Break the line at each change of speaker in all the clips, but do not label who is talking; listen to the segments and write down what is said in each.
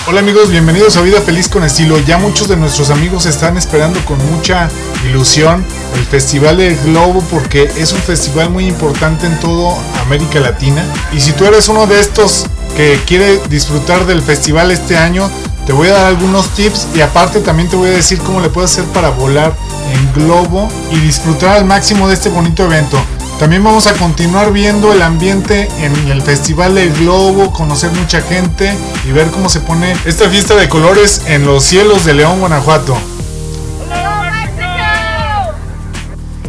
Hola amigos, bienvenidos a Vida Feliz con Estilo. Ya muchos de nuestros amigos están esperando con mucha ilusión el Festival del Globo, porque es un festival muy importante en toda América Latina. Y si tú eres uno de estos que quiere disfrutar del festival este año, te voy a dar algunos tips y aparte también te voy a decir cómo le puedes hacer para volar en globo y disfrutar al máximo de este bonito evento. También vamos a continuar viendo el ambiente en el Festival del Globo, conocer mucha gente y ver cómo se pone esta fiesta de colores en los cielos de León, Guanajuato.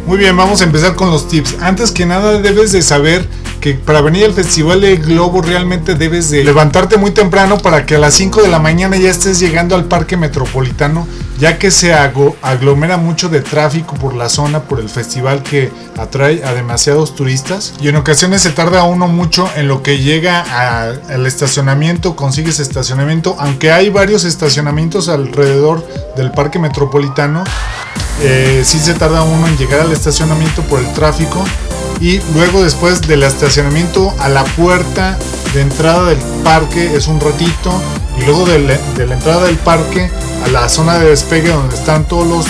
Muy bien, vamos a empezar con los tips. Antes que nada debes de saber que para venir al Festival del Globo realmente debes de levantarte muy temprano para que a las 5 de la mañana ya estés llegando al Parque Metropolitano, ya que se aglomera mucho de tráfico por la zona, por el festival que atrae a demasiados turistas y en ocasiones se tarda uno mucho en lo que llega al estacionamiento, consigues estacionamiento, aunque hay varios estacionamientos alrededor del Parque Metropolitano. Sí se tarda uno en llegar al estacionamiento por el tráfico y luego después del estacionamiento a la puerta de entrada del parque es un ratito y luego de la entrada del parque a la zona de despegue donde están todos los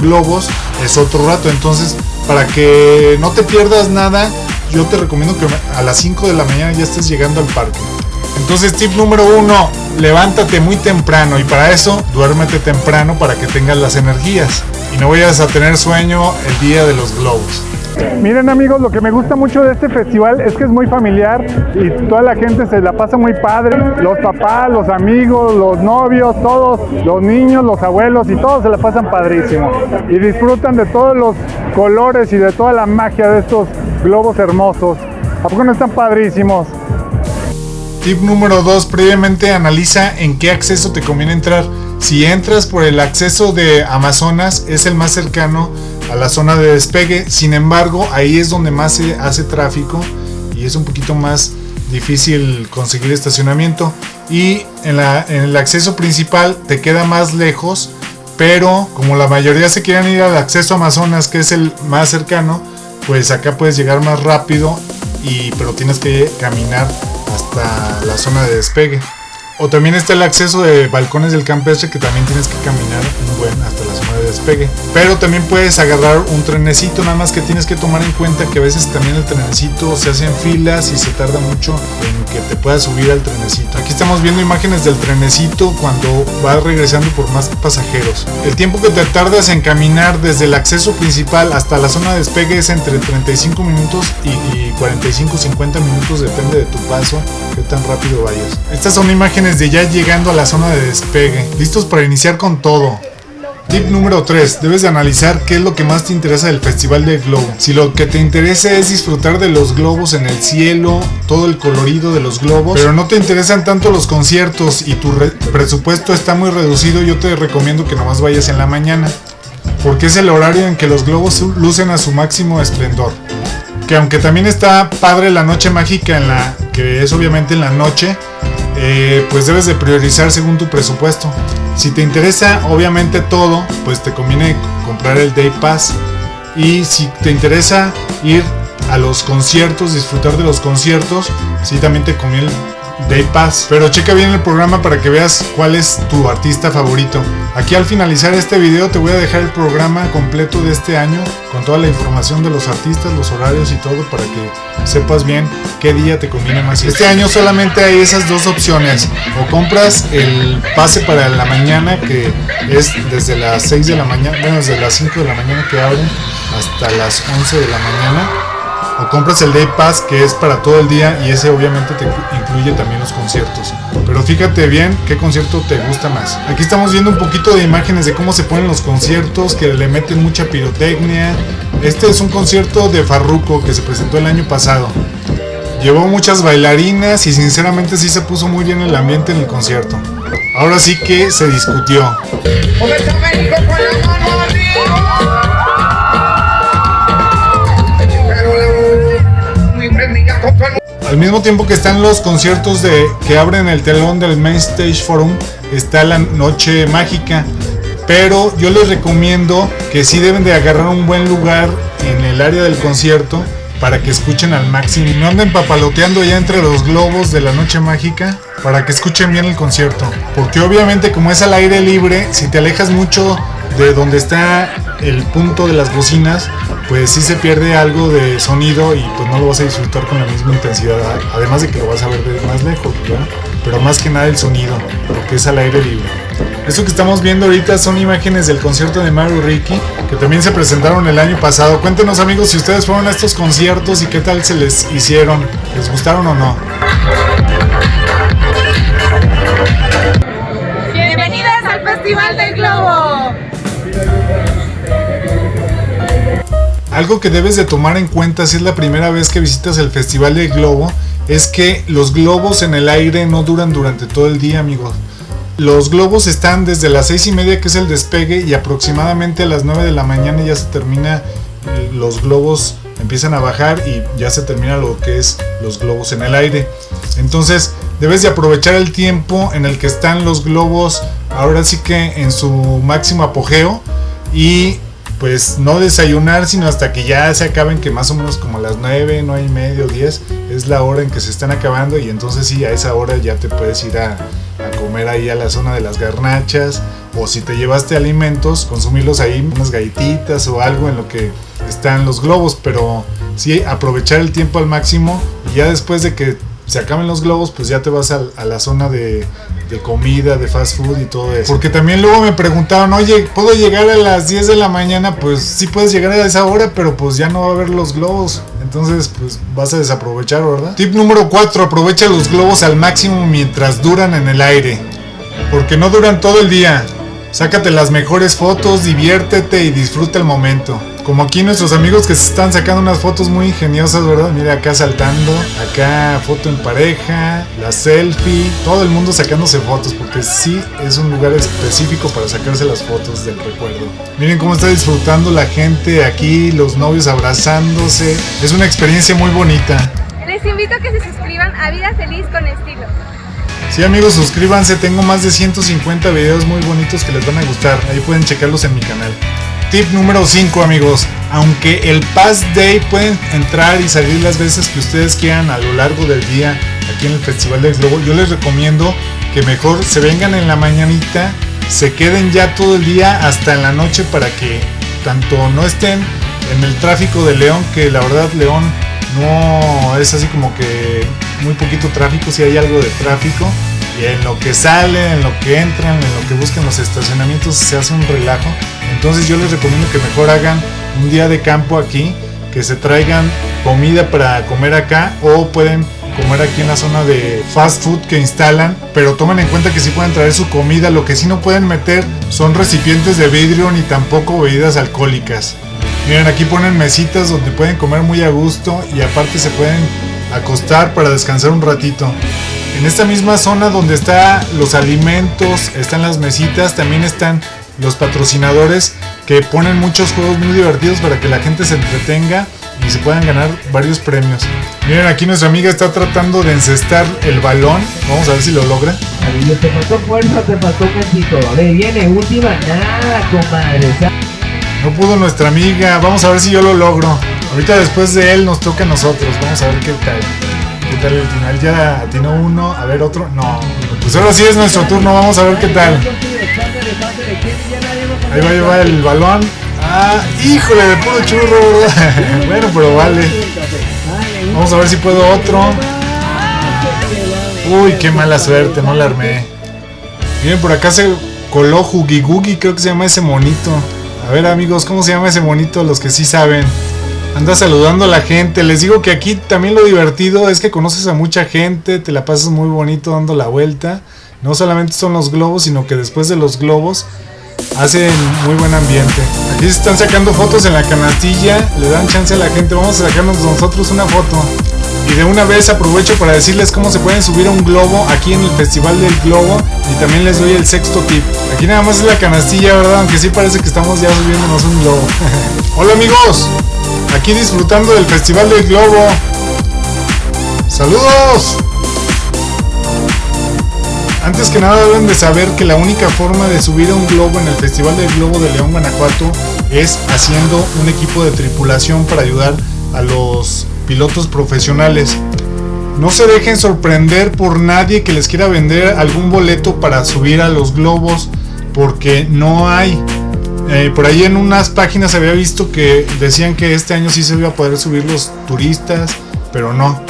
globos es otro rato. Entonces, para que no te pierdas nada, yo te recomiendo que a las 5 de la mañana ya estés llegando al parque. Entonces, tip número 1, levántate muy temprano y para eso duérmete temprano para que tengas las energías y no vayas a tener sueño el día de los globos.
Miren amigos, lo que me gusta mucho de este festival es que es muy familiar y toda la gente se la pasa muy padre. Los papás, los amigos, los novios, todos, los niños, los abuelos y todos se la pasan padrísimo. Y disfrutan de todos los colores y de toda la magia de estos globos hermosos. ¿A poco no están padrísimos?
Tip número 2, previamente analiza en qué acceso te conviene entrar. Si entras por el acceso de Amazonas, es el más cercano a la zona de despegue, sin embargo ahí es donde más se hace tráfico y es un poquito más difícil conseguir estacionamiento y en el acceso principal te queda más lejos, pero como la mayoría se quieren ir al acceso Amazonas, que es el más cercano, pues acá puedes llegar más rápido pero tienes que caminar hasta la zona de despegue. O también está el acceso de Balcones del Campestre, que también tienes que caminar un buen hasta la zona de despegue. Pero también puedes agarrar un trenecito, nada más que tienes que tomar en cuenta que a veces también el trenecito se hace en filas y se tarda mucho en que te puedas subir al trenecito. Aquí estamos viendo imágenes del trenecito cuando va regresando por más pasajeros. El tiempo que te tardas en caminar desde el acceso principal hasta la zona de despegue es entre 35 minutos y 45-50 minutos, depende de tu paso, qué tan rápido vayas. Estas son imágenes de ya llegando a la zona de despegue, listos para iniciar con todo. Tip número 3, debes de analizar qué es lo que más te interesa del Festival del Globo. Si lo que te interesa es disfrutar de los globos en el cielo, todo el colorido de los globos, pero no te interesan tanto los conciertos y tu presupuesto está muy reducido, yo te recomiendo que nomás vayas en la mañana, porque es el horario en que los globos lucen a su máximo esplendor. Que aunque también está padre la noche mágica, que es obviamente en la noche, pues debes de priorizar según tu presupuesto. Si te interesa obviamente todo, pues te conviene comprar el Day Pass. Y si te interesa ir a los conciertos, disfrutar de los conciertos, sí también te conviene el Day Pass. Pero checa bien el programa para que veas cuál es tu artista favorito. Aquí al finalizar este video te voy a dejar el programa completo de este año con toda la información de los artistas, los horarios y todo para que sepas bien qué día te conviene más. Este año solamente hay esas dos opciones: o compras el pase para la mañana, que es desde las 6 de la mañana, bueno, desde las 5 de la mañana que abren hasta las 11 de la mañana, o compras el Day Pass, que es para todo el día y ese obviamente te incluye también los conciertos. Pero fíjate bien qué concierto te gusta más. Aquí estamos viendo un poquito de imágenes de cómo se ponen los conciertos, que le meten mucha pirotecnia. Este es un concierto de Farruko que se presentó el año pasado. Llevó muchas bailarinas y sinceramente sí se puso muy bien el ambiente en el concierto. Ahora sí que se discutió. Al mismo tiempo que están los conciertos que abren el telón del Main Stage Forum, está la Noche Mágica. Pero yo les recomiendo que sí deben de agarrar un buen lugar en el área del concierto para que escuchen al máximo y no anden papaloteando ya entre los globos de la noche mágica, para que escuchen bien el concierto. Porque obviamente como es al aire libre, si te alejas mucho de donde está el punto de las bocinas, pues sí se pierde algo de sonido y pues no lo vas a disfrutar con la misma intensidad, además de que lo vas a ver de más lejos, ¿verdad? Pero más que nada el sonido, porque es al aire libre. Esto que estamos viendo ahorita son imágenes del concierto de Mario Ricky, que también se presentaron el año pasado. Cuéntenos, amigos, si ustedes fueron a estos conciertos y qué tal se les hicieron, ¿les gustaron o no?
Bienvenidas al Festival del Globo.
Algo que debes de tomar en cuenta si es la primera vez que visitas el Festival del Globo es que los globos en el aire no duran durante todo el día, amigos. Los globos están desde las 6:30, que es el despegue, y aproximadamente a las 9 de la mañana ya se termina, los globos empiezan a bajar y ya se termina lo que es los globos en el aire. Entonces debes de aprovechar el tiempo en el que están los globos, ahora sí que en su máximo apogeo, y pues no desayunar sino hasta que ya se acaben, que más o menos como a las 9, 9:30 o 10 es la hora en que se están acabando, y entonces sí, a esa hora ya te puedes ir a comer ahí a la zona de las garnachas, o si te llevaste alimentos, consumirlos ahí, unas galletitas o algo en lo que están los globos, pero sí aprovechar el tiempo al máximo, y ya después de que se acaben los globos pues ya te vas a la zona de comida, de fast food y todo eso. Porque también luego me preguntaban, oye, ¿puedo llegar a las 10 de la mañana? Pues sí puedes llegar a esa hora, pero pues ya no va a haber los globos, entonces pues vas a desaprovechar, ¿verdad? Tip número 4, aprovecha los globos al máximo mientras duran en el aire, porque no duran todo el día. Sácate las mejores fotos, diviértete y disfruta el momento. Como aquí nuestros amigos que se están sacando unas fotos muy ingeniosas, ¿verdad? Mira, acá saltando, acá foto en pareja, la selfie, todo el mundo sacándose fotos, porque sí es un lugar específico para sacarse las fotos del recuerdo. Miren cómo está disfrutando la gente aquí, los novios abrazándose. Es una experiencia muy bonita.
Les invito a que se suscriban a Vida Feliz con Estilo.
Sí, amigos, suscríbanse, tengo más de 150 videos muy bonitos que les van a gustar, ahí pueden checarlos en mi canal. Tip número 5, amigos, aunque el Pass Day pueden entrar y salir las veces que ustedes quieran a lo largo del día aquí en el Festival del Globo, yo les recomiendo que mejor se vengan en la mañanita, se queden ya todo el día hasta en la noche, para que tanto no estén en el tráfico de León, que la verdad León no es así como que muy poquito tráfico, si hay algo de tráfico, y en lo que salen, en lo que entran, en lo que buscan los estacionamientos se hace un relajo. Entonces yo les recomiendo que mejor hagan un día de campo aquí, que se traigan comida para comer acá, o pueden comer aquí en la zona de fast food que instalan, pero tomen en cuenta que sí pueden traer su comida. Lo que sí no pueden meter son recipientes de vidrio ni tampoco bebidas alcohólicas. Miren, aquí ponen mesitas donde pueden comer muy a gusto, y aparte se pueden acostar para descansar un ratito. En esta misma zona donde están los alimentos, están las mesitas, también están los patrocinadores que ponen muchos juegos muy divertidos para que la gente se entretenga y se puedan ganar varios premios. Miren, aquí nuestra amiga está tratando de encestar el balón. Vamos a ver si lo logra.
Amigo, te faltó fuerza, te faltó cantito. A ver, viene última, nada, comadre.
No pudo nuestra amiga, vamos a ver si yo lo logro. Ahorita después de él nos toca a nosotros, vamos a ver qué tal. ¿Qué tal el final? Ya atinó uno, a ver otro. No, pues ahora sí es nuestro turno, vamos a ver qué tal. Ahí va a llevar el balón. Ah, híjole, de puro churro, ¿verdad? Bueno, pero vale. Vamos a ver si puedo otro. Uy, qué mala suerte, no la armé. Miren, por acá se coló Huggy Guggy, creo que se llama ese monito. A ver, amigos, ¿cómo se llama ese monito? Los que sí saben. Anda saludando a la gente. Les digo que aquí también lo divertido es que conoces a mucha gente, te la pasas muy bonito dando la vuelta. No solamente son los globos, sino que después de los globos hacen muy buen ambiente. Aquí se están sacando fotos en la canastilla, le dan chance a la gente. Vamos a sacarnos nosotros una foto. Y de una vez aprovecho para decirles cómo se pueden subir a un globo aquí en el Festival del Globo, y también les doy el sexto tip. Aquí nada más es la canastilla, ¿verdad? Aunque sí parece que estamos ya subiéndonos un globo. Hola, amigos, aquí disfrutando del Festival del Globo. ¡Saludos! Antes que nada deben de saber que la única forma de subir a un globo en el Festival del Globo de León, Guanajuato, es haciendo un equipo de tripulación para ayudar a los pilotos profesionales. No se dejen sorprender por nadie que les quiera vender algún boleto para subir a los globos, porque no hay. Por ahí en unas páginas había visto que decían que este año sí se iba a poder subir los turistas, pero no.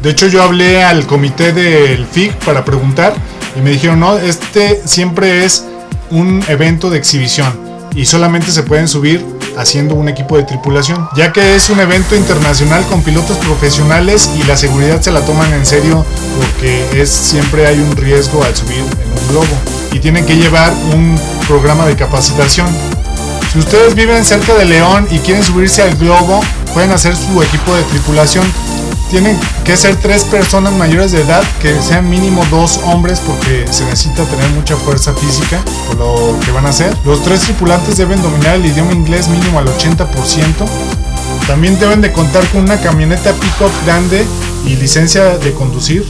De hecho, yo hablé al comité del FIG para preguntar y me dijeron, no, este siempre es un evento de exhibición y solamente se pueden subir haciendo un equipo de tripulación, ya que es un evento internacional con pilotos profesionales y la seguridad se la toman en serio, porque siempre hay un riesgo al subir en un globo y tienen que llevar un programa de capacitación. Si ustedes viven cerca de León y quieren subirse al globo, pueden hacer su equipo de tripulación. Tienen que ser 3 personas mayores de edad, que sean mínimo 2 hombres, porque se necesita tener mucha fuerza física por lo que van a hacer. Los 3 tripulantes deben dominar el idioma inglés mínimo al 80%. También deben de contar con una camioneta pick-up grande y licencia de conducir.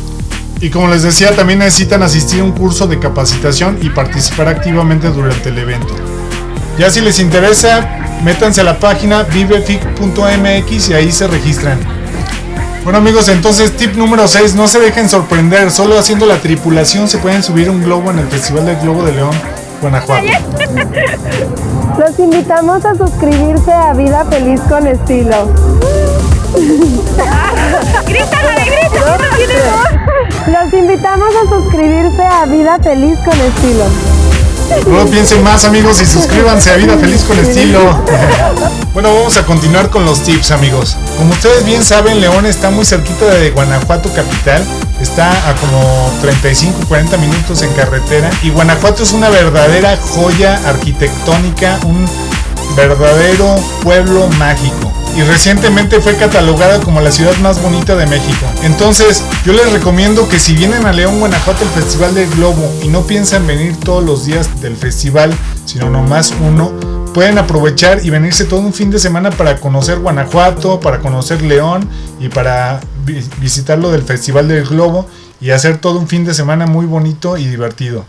Y como les decía, también necesitan asistir a un curso de capacitación y participar activamente durante el evento. Ya si les interesa, métanse a la página vivefig.mx y ahí se registran. Bueno amigos, entonces tip número 6, no se dejen sorprender, solo haciendo la tripulación se pueden subir un globo en el Festival del Globo de León, Guanajuato.
Los invitamos a suscribirse a Vida Feliz con Estilo. Los invitamos a suscribirse a Vida Feliz con Estilo.
No lo piensen más amigos y suscríbanse a Vida Feliz con Estilo. Bueno, vamos a continuar con los tips amigos. Como ustedes bien saben, León está muy cerquita de Guanajuato capital. Está a como 35-40 minutos en carretera. Y Guanajuato es una verdadera joya arquitectónica, un verdadero pueblo mágico. Y recientemente fue catalogada como la ciudad más bonita de México. Entonces, yo les recomiendo que si vienen a León, Guanajuato, el Festival del Globo, y no piensan venir todos los días del festival, sino nomás uno, pueden aprovechar y venirse todo un fin de semana para conocer Guanajuato, para conocer León y para visitar lo del Festival del Globo y hacer todo un fin de semana muy bonito y divertido.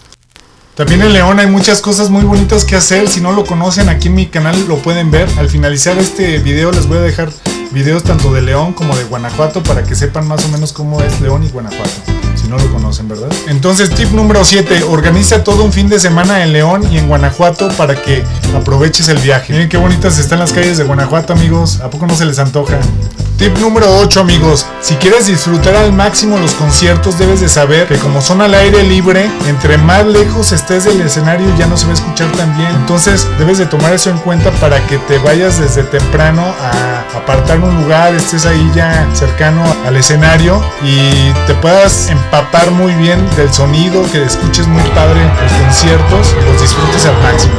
También en León hay muchas cosas muy bonitas que hacer. Si no lo conocen, aquí en mi canal lo pueden ver. Al finalizar este video les voy a dejar videos tanto de León como de Guanajuato para que sepan más o menos cómo es León y Guanajuato, si no lo conocen, ¿verdad? Entonces, tip número 7, organiza todo un fin de semana en León y en Guanajuato para que aproveches el viaje. Miren qué bonitas están las calles de Guanajuato, amigos. ¿A poco no se les antoja? Tip número 8, amigos. Si quieres disfrutar al máximo los conciertos, debes de saber que como son al aire libre, entre más lejos estés del escenario ya no se va a escuchar tan bien. Entonces debes de tomar eso en cuenta para que te vayas desde temprano a apartar un lugar, estés ahí ya cercano al escenario y te puedas empapar muy bien del sonido, que escuches muy padre los conciertos y los disfrutes al máximo.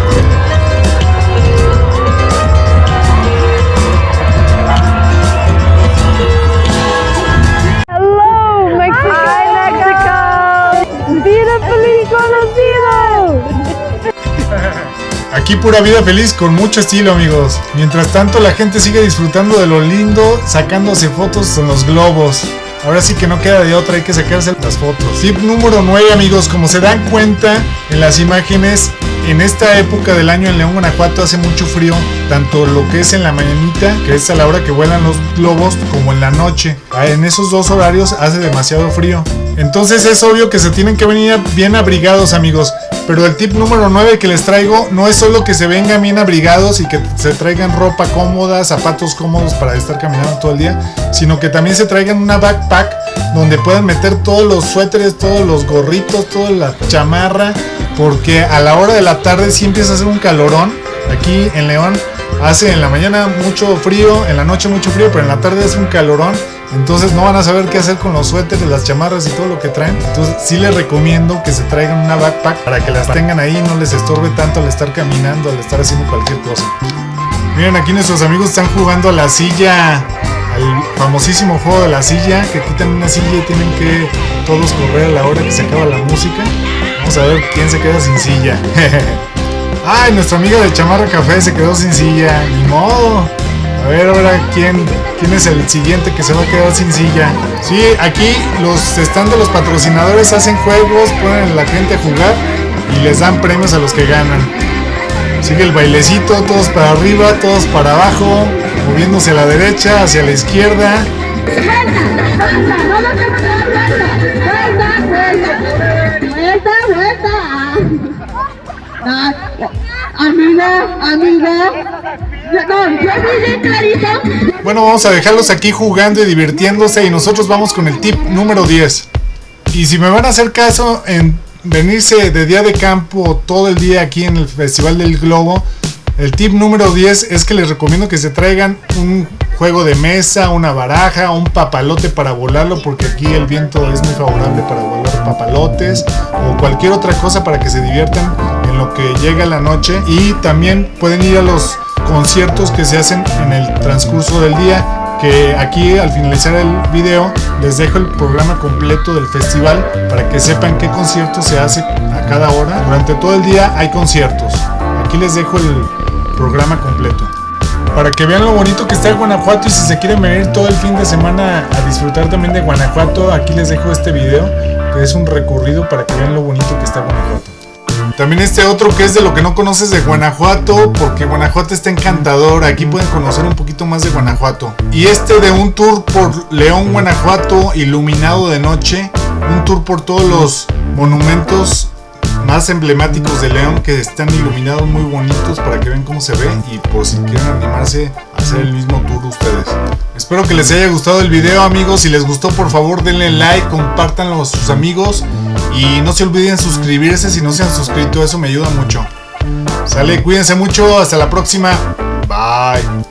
Aquí pura vida feliz con mucho estilo, amigos. Mientras tanto la gente sigue disfrutando de lo lindo, sacándose fotos con los globos. Ahora sí que no queda de otra, hay que sacarse las fotos. Tip número 9, amigos. Como se dan cuenta en las imágenes, en esta época del año en León, Guanajuato hace mucho frío, tanto lo que es en la mañanita, que es a la hora que vuelan los globos, como en la noche. En esos dos horarios hace demasiado frío. Entonces es obvio que se tienen que venir bien abrigados, amigos. Pero el tip número 9 que les traigo no es solo que se vengan bien abrigados y que se traigan ropa cómoda, zapatos cómodos para estar caminando todo el día, sino que también se traigan una backpack donde puedan meter todos los suéteres, todos los gorritos, toda la chamarra, porque a la hora de la tarde sí empieza a hacer un calorón. Aquí en León hace en la mañana mucho frío, en la noche mucho frío, pero en la tarde hace un calorón. Entonces no van a saber qué hacer con los suéteres, las chamarras y todo lo que traen. Entonces sí les recomiendo que se traigan una backpack para que las tengan ahí y no les estorbe tanto al estar caminando, al estar haciendo cualquier cosa. Miren, aquí nuestros amigos están jugando a la silla, al famosísimo juego de la silla, que quitan una silla y tienen que todos correr a la hora que se acaba la música. Vamos a ver quién se queda sin silla. Ay, nuestra amiga de chamarra café se quedó sin silla, ni modo. A ver ahora quién es el siguiente que se va a quedar sin silla. Sí, aquí los stands de los patrocinadores hacen juegos, ponen a la gente a jugar y les dan premios a los que ganan. Sigue el bailecito, todos para arriba, todos para abajo, moviéndose a la derecha, hacia la izquierda, Bueno, vamos a dejarlos aquí jugando y divirtiéndose y nosotros vamos con el tip número 10. Y si me van a hacer caso en venirse de día de campo todo el día aquí en el Festival del Globo, el tip número 10 es que les recomiendo que se traigan un juego de mesa, una baraja, un papalote para volarlo, porque aquí el viento es muy favorable para volar papalotes o cualquier otra cosa para que se diviertan en lo que llega la noche. Y también pueden ir a los conciertos que se hacen en el transcurso del día, que aquí al finalizar el video les dejo el programa completo del festival para que sepan qué concierto se hace a cada hora. Durante todo el día hay conciertos. Aquí les dejo el programa completo para que vean lo bonito que está Guanajuato, y si se quieren venir todo el fin de semana a disfrutar también de Guanajuato, aquí les dejo este video que es un recorrido para que vean lo bonito que está Guanajuato. También este otro que es de lo que no conoces de Guanajuato, porque Guanajuato está encantador, aquí pueden conocer un poquito más de Guanajuato. Y este de un tour por León, Guanajuato, iluminado de noche, un tour por todos los monumentos más emblemáticos de León que están iluminados muy bonitos para que vean cómo se ve, y por si quieren animarse a hacer el mismo tour ustedes. Espero que les haya gustado el video, amigos. Si les gustó, por favor denle like, compártanlo a sus amigos y no se olviden suscribirse si no se han suscrito, eso me ayuda mucho. Sale, cuídense mucho, hasta la próxima, bye.